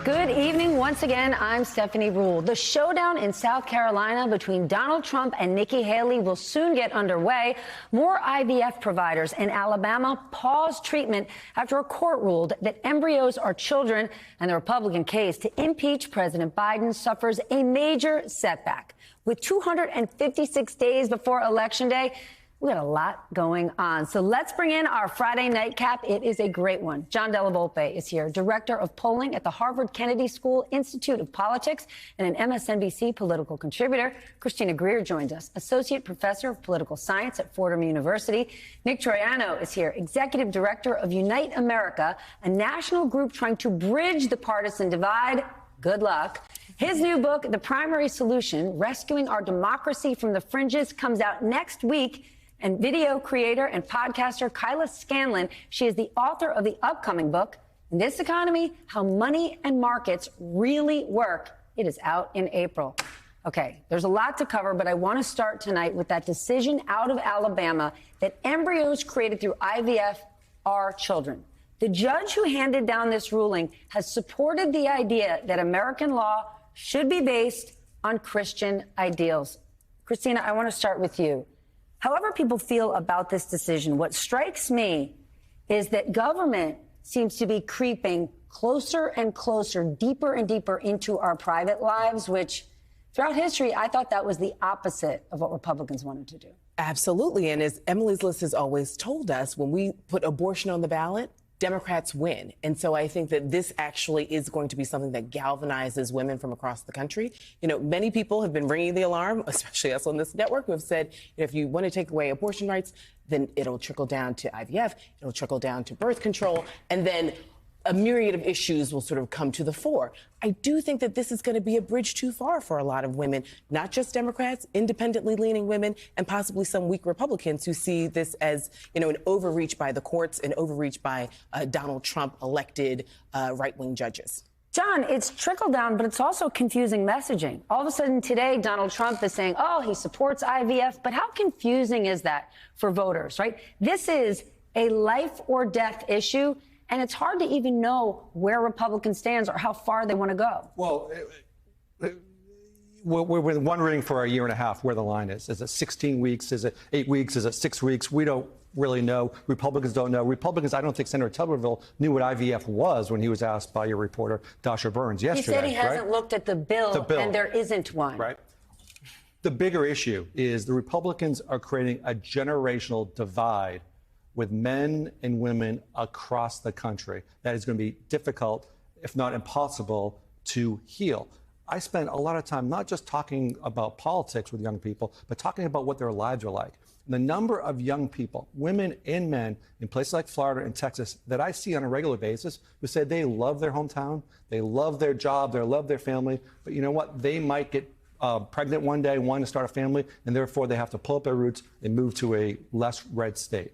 Good evening. Once again, I'm Stephanie Ruhle. The showdown in South Carolina between Donald Trump and Nikki Haley will soon get underway. More IVF providers in Alabama paused treatment after a court ruled that embryos are children, and the Republican case to impeach President Biden suffers a major setback. With 256 days before Election Day, we got a lot going on. So let's bring in our Friday nightcap. It is a great one. John Della Volpe is here, director of polling at the Harvard Kennedy School Institute of Politics and an MSNBC political contributor. Christina Greer joins us, associate professor of political science at Fordham University. Nick Troiano is here, executive director of Unite America, a national group trying to bridge the partisan divide. Good luck. His new book, The Primary Solution, Rescuing Our Democracy from the Fringes, comes out next week. And video creator and podcaster Kyla Scanlon, she is the author of the upcoming book, In This Economy, How Money and Markets Really Work. It is out in April. Okay, there's a lot to cover, but I want to start tonight with that decision out of Alabama that embryos created through IVF are children. The judge who handed down this ruling has supported the idea that American law should be based on Christian ideals. Christina, I want to start with you. However people feel about this decision, what strikes me is that government seems to be creeping closer and closer, deeper and deeper into our private lives, which throughout history, I thought that was the opposite of what Republicans wanted to do. Absolutely. And as Emily's List has always told us, when we put abortion on the ballot, Democrats win. And so I think that this actually is going to be something that galvanizes women from across the country. You know, many people have been ringing the alarm, especially us on this network, who have said, if you want to take away abortion rights, then it'll trickle down to IVF, it'll trickle down to birth control, and then a myriad of issues will sort of come to the fore. I do think that this is going to be a bridge too far for a lot of women, not just Democrats, independently leaning women, and possibly some weak Republicans who see this as, you know, an overreach by the courts, an overreach by Donald Trump elected right-wing judges. John, it's trickle down, but it's also confusing messaging. All of a sudden today, Donald Trump is saying, oh, he supports IVF. But how confusing is that for voters, right? This is a life or death issue. And it's hard to even know where Republicans stand or how far they want to go. Well, we're wondering for a year and a half where the line is. Is it 16 weeks? Is it 8 weeks? Is it 6 weeks? We don't really know. Republicans don't know. Republicans, I don't think Senator Tuberville knew what IVF was when he was asked by your reporter, Dasha Burns, yesterday. He said he hasn't looked at the bill, and there isn't one. Right. The bigger issue is the Republicans are creating a generational divide with men and women across the country that is going to be difficult, if not impossible, to heal. I spend a lot of time not just talking about politics with young people, but talking about what their lives are like. And the number of young people, women and men, in places like Florida and Texas that I see on a regular basis who say they love their hometown, they love their job, they love their family, but you know what? They might get pregnant one day, want to start a family, and therefore they have to pull up their roots and move to a less red state.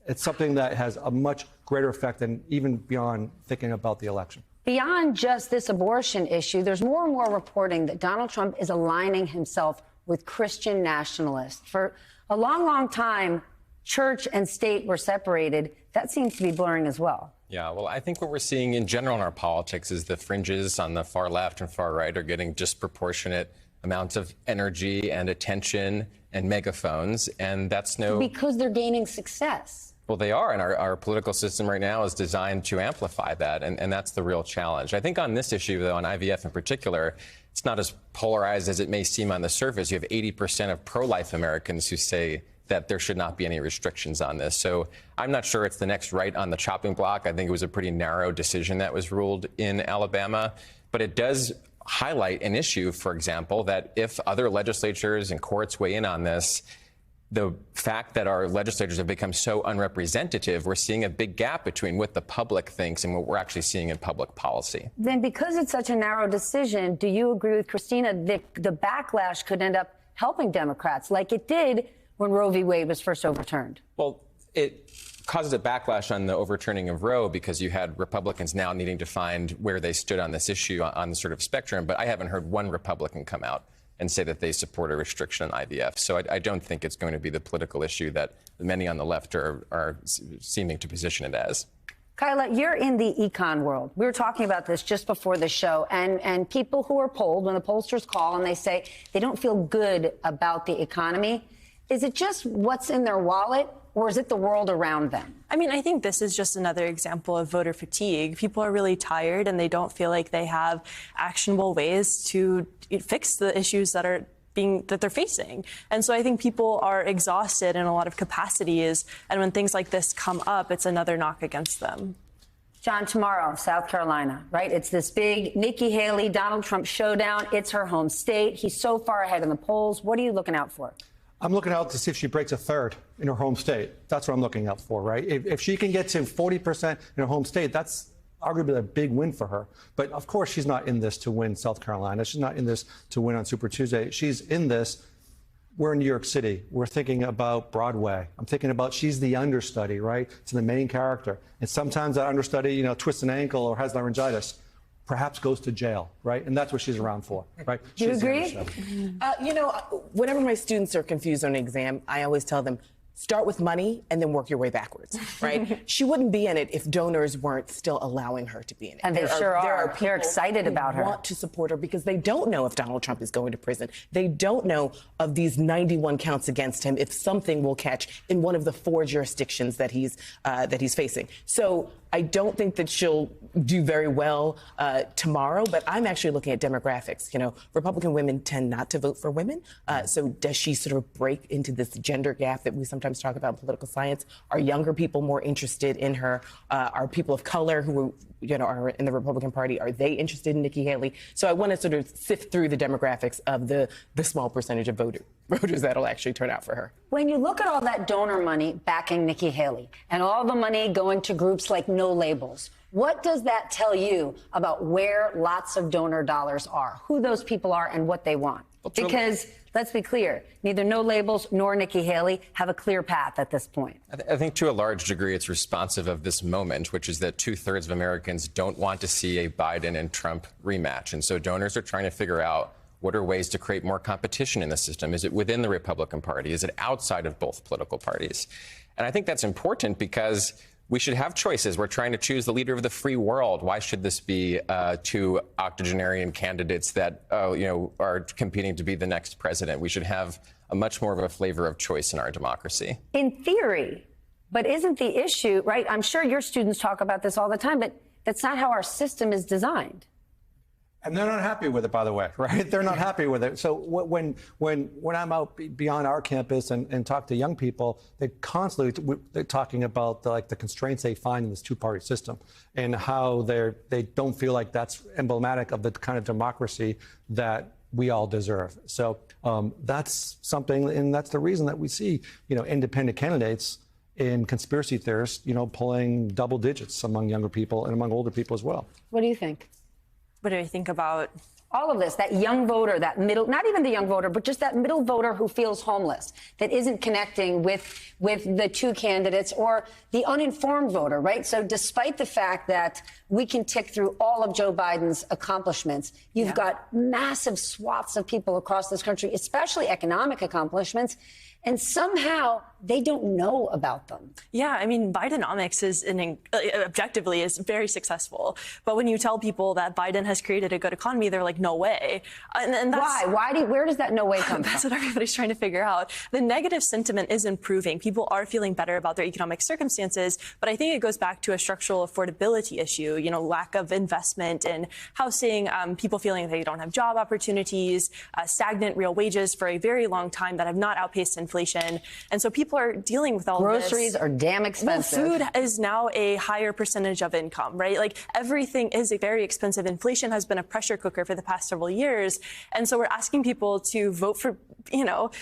It's something that has a much greater effect than even beyond thinking about the election. Beyond just this abortion issue, there's more and more reporting that Donald Trump is aligning himself with Christian nationalists. For a long, long time, church and state were separated. That seems to be blurring as well. Yeah, well, I think what we're seeing in general in our politics is the fringes on the far left and far right are getting disproportionate amounts of energy and attention and megaphones, and that's because they're gaining success. Well, they are, and our political system right now is designed to amplify that, and that's the real challenge. I think on this issue, though, on IVF in particular, it's not as polarized as it may seem on the surface. You have 80% of pro-life Americans who say that there should not be any restrictions on this. So I'm not sure it's the next right on the chopping block. I think it was a pretty narrow decision that was ruled in Alabama, but it does highlight an issue, for example, that if other legislatures and courts weigh in on this, the fact that our legislators have become so unrepresentative, we're seeing a big gap between what the public thinks and what we're actually seeing in public policy. Then because it's such a narrow decision, do you agree with Christina that the backlash could end up helping Democrats like it did when Roe v. Wade was first overturned? Well, it causes a backlash on the overturning of Roe because you had Republicans now needing to find where they stood on this issue on the sort of spectrum. But I haven't heard one Republican come out and say that they support a restriction on IVF. So I don't think it's going to be the political issue that many on the left are seeming to position it as. Kyla, you're in the econ world. We were talking about this just before the show, and people who are polled, when the pollsters call and they say they don't feel good about the economy, is it just what's in their wallet, or is it the world around them? I mean, I think this is just another example of voter fatigue. People are really tired and they don't feel like they have actionable ways to fix the issues that they're facing. And so I think people are exhausted in a lot of capacities. And when things like this come up, it's another knock against them. John, tomorrow, South Carolina, right? It's this big Nikki Haley, Donald Trump showdown. It's her home state. He's so far ahead in the polls. What are you looking out for? I'm looking out to see if she breaks a third in her home state. That's what I'm looking out for, right? If she can get to 40% in her home state, that's arguably a big win for her. But of course, she's not in this to win South Carolina. She's not in this to win on Super Tuesday. She's in this. We're in New York City. We're thinking about Broadway. I'm thinking about she's the understudy, right, to the main character. And sometimes that understudy, twists an ankle or has laryngitis, perhaps goes to jail, right? And that's what she's around for, right? Do you agree? Whenever my students are confused on an exam, I always tell them, start with money and then work your way backwards, right? She wouldn't be in it if donors weren't still allowing her to be in it. And they sure are. They're excited about her. Want to support her because they don't know if Donald Trump is going to prison. They don't know of these 91 counts against him if something will catch in one of the 4 jurisdictions that he's facing. So I don't think that she'll do very well tomorrow, but I'm actually looking at demographics. Republican women tend not to vote for women. So does she sort of break into this gender gap that we sometimes talk about in political science? Are younger people more interested in her? Are people of color who are in the Republican Party, are they interested in Nikki Haley? So I want to sort of sift through the demographics of the small percentage of voters that'll actually turn out for her. When you look at all that donor money backing Nikki Haley and all the money going to groups like No Labels, what does that tell you about where lots of donor dollars are, who those people are and what they want? Because let's be clear, neither No Labels nor Nikki Haley have a clear path at this point. I think to a large degree it's responsive of this moment, which is that 2/3 of Americans don't want to see a Biden and Trump rematch. And so donors are trying to figure out what are ways to create more competition in the system. Is it within the Republican Party? Is it outside of both political parties? And I think that's important because we should have choices. We're trying to choose the leader of the free world. Why should this be 2 octogenarian candidates that are competing to be the next president? We should have a much more of a flavor of choice in our democracy. In theory, but isn't the issue, right? I'm sure your students talk about this all the time, but that's not how our system is designed. And they're not happy with it, by the way, right? They're not happy with it. So when I'm out beyond our campus and talk to young people, they're talking about the constraints they find in this 2-party system and how they don't feel like that's emblematic of the kind of democracy that we all deserve. So that's something, and that's the reason that we see, independent candidates in conspiracy theorists, pulling double digits among younger people and among older people as well. What do you think? What do I think about all of this, that young voter, that middle, not even the young voter, but just that middle voter who feels homeless, that isn't connecting with the 2 candidates, or the uninformed voter, right? So despite the fact that we can tick through all of Joe Biden's accomplishments, you've got massive swaths of people across this country, especially economic accomplishments, and somehow they don't know about them. Yeah, I mean, Bidenomics is objectively is very successful. But when you tell people that Biden has created a good economy, they're like, no way. And that's, why? Where does that no way come from? That's what everybody's trying to figure out. The negative sentiment is improving. People are feeling better about their economic circumstances. But I think it goes back to a structural affordability issue, lack of investment in housing, people feeling they don't have job opportunities, stagnant real wages for a very long time that have not outpaced inflation. And so people are dealing with all Groceries this. Groceries are damn expensive. Well, food is now a higher percentage of income, right? Like everything is very expensive. Inflation has been a pressure cooker for the past several years. And so we're asking people to vote for,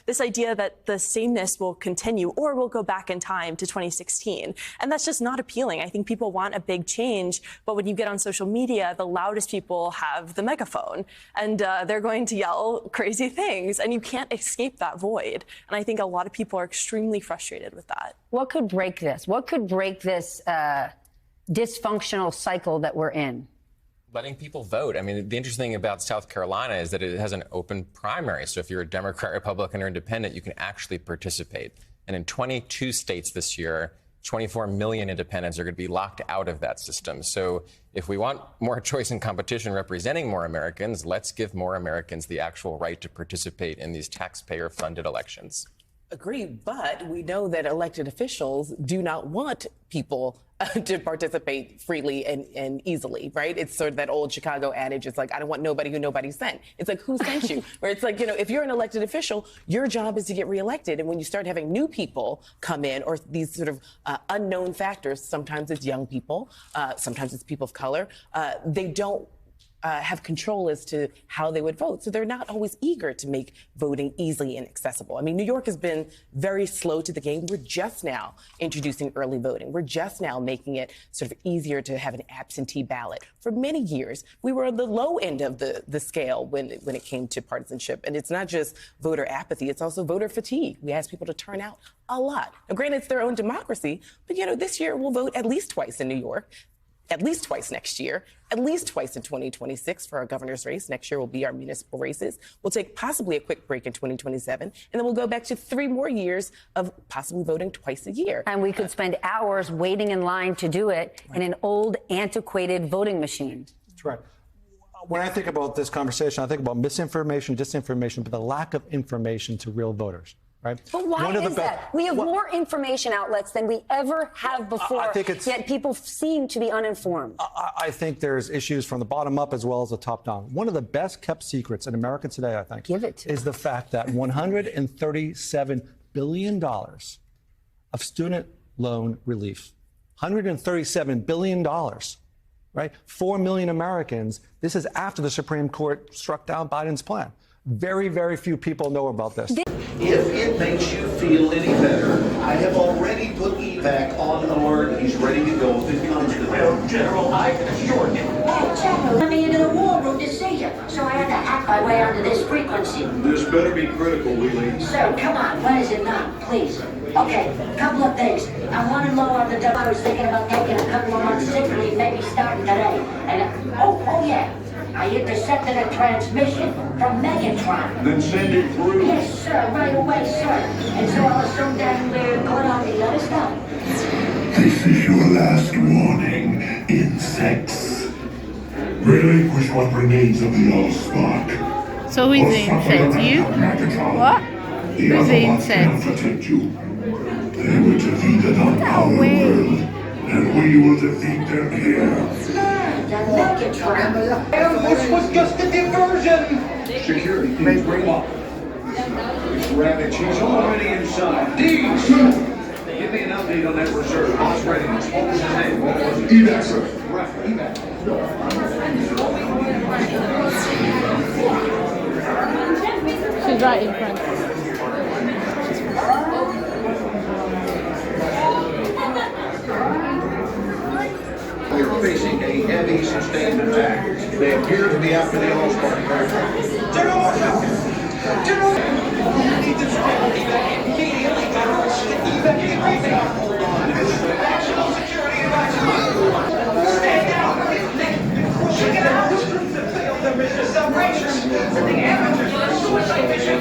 this idea that the sameness will continue or will go back in time to 2016. And that's just not appealing. I think people want a big change. But when you get on social media, the loudest people have the megaphone and they're going to yell crazy things. And you can't escape that void. And I think a lot of people are extremely frustrated with that. What could break this? What could break this dysfunctional cycle that we're in? Letting people vote. I mean, the interesting thing about South Carolina is that it has an open primary. So if you're a Democrat, Republican, or Independent, you can actually participate. And in 22 states this year, 24 million independents are going to be locked out of that system. So if we want more choice and competition representing more Americans, let's give more Americans the actual right to participate in these taxpayer-funded elections. Agreed, but we know that elected officials do not want people to participate freely and easily, right? It's sort of that old Chicago adage. It's like, I don't want nobody who nobody sent. It's like, who sent you? Where it's like, you know, if you're an elected official, your job is to get reelected. And when you start having new people come in, or these sort of unknown factors, sometimes it's young people, sometimes it's people of color, they don't have control as to how they would vote. So they're not always eager to make voting easily and accessible. I mean, New York has been very slow to the game. We're just now introducing early voting. We're just now making it sort of easier to have an absentee ballot. For many years, we were on the low end of the scale when it came to partisanship. And it's not just voter apathy, it's also voter fatigue. We ask people to turn out a lot. Now, granted, it's their own democracy, but, you know, this year we'll vote at least twice in New York, at least twice next year, at least twice in 2026 for our governor's race. Next year will be our municipal races. We'll take possibly a quick break in 2027, and then we'll go back to 3 more years of possibly voting twice a year. And we could spend hours waiting in line to do it in an old, antiquated voting machine. That's right. When I think about this conversation, I think about misinformation, disinformation, but the lack of information to real voters. Right? But why is that? We have more information outlets than we ever have before, yet people seem to be uninformed. I think there's issues from the bottom up as well as the top down. One of the best kept secrets in America today, I think, is the fact that $137 billion of student loan relief, $137 billion, right? 4 million Americans. This is after the Supreme Court struck down Biden's plan. Very, very few people know about this. If it makes you feel any better, I have already put EVAC on alert. He's ready to go if it comes to that. General, I can assure you. Hey, General, let me into the war room to see you, so I had to hack my way onto this frequency. This better be critical, Wheelie. Sir, come on, what is it now, please? Okay, couple of things. I wanted low on the double. I was thinking about taking a couple of months sick leave, maybe starting today. And, oh yeah. I intercepted a transmission from Megatron. Then send it through. Yes, sir, right away, sir. And so I was so damn good on the other stuff. This is your last warning, insects. Relinquish what remains of the Allspark. So who's the insect? You? What? Who's the insect? Protect you. They were defeated on our world, and we will defeat them here. This was just a diversion. Security, may bring up. Rabbit, she's already inside. Deeds! Give me an update on that reserve. Boss readiness. What was his name? What was it? Evac, sir. Right, Evac. She's right in front. We're facing a heavy, sustained attack. They appear to be after the Allspark aircraft. General! General! Hold on. National security advisory. Stay down! Check it out! There is a celebration. The amateurs on a suicide mission.